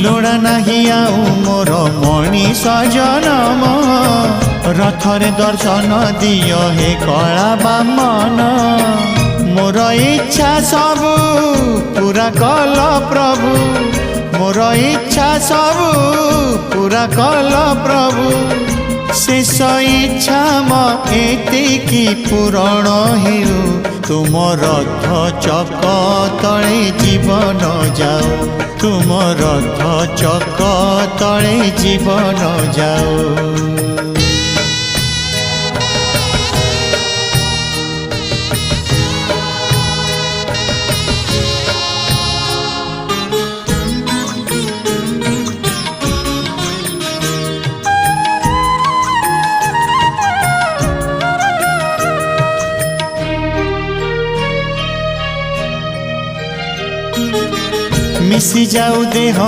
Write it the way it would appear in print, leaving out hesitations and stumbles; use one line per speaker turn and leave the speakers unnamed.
लोड़ा नहीं आउ मोर मनीष जनम रथरे दर्शन दियो हे कला बामन मोर इच्छा सबु पूरा कल प्रभु मोर इच्छा सबु पूरा कल प्रभु शेष इच्छा म एतिकी पूरण हेउ तुम रथ चक तले जीवन जाओ तुम रथ चक तले जीवन जाओ। मिसी जाऊ देह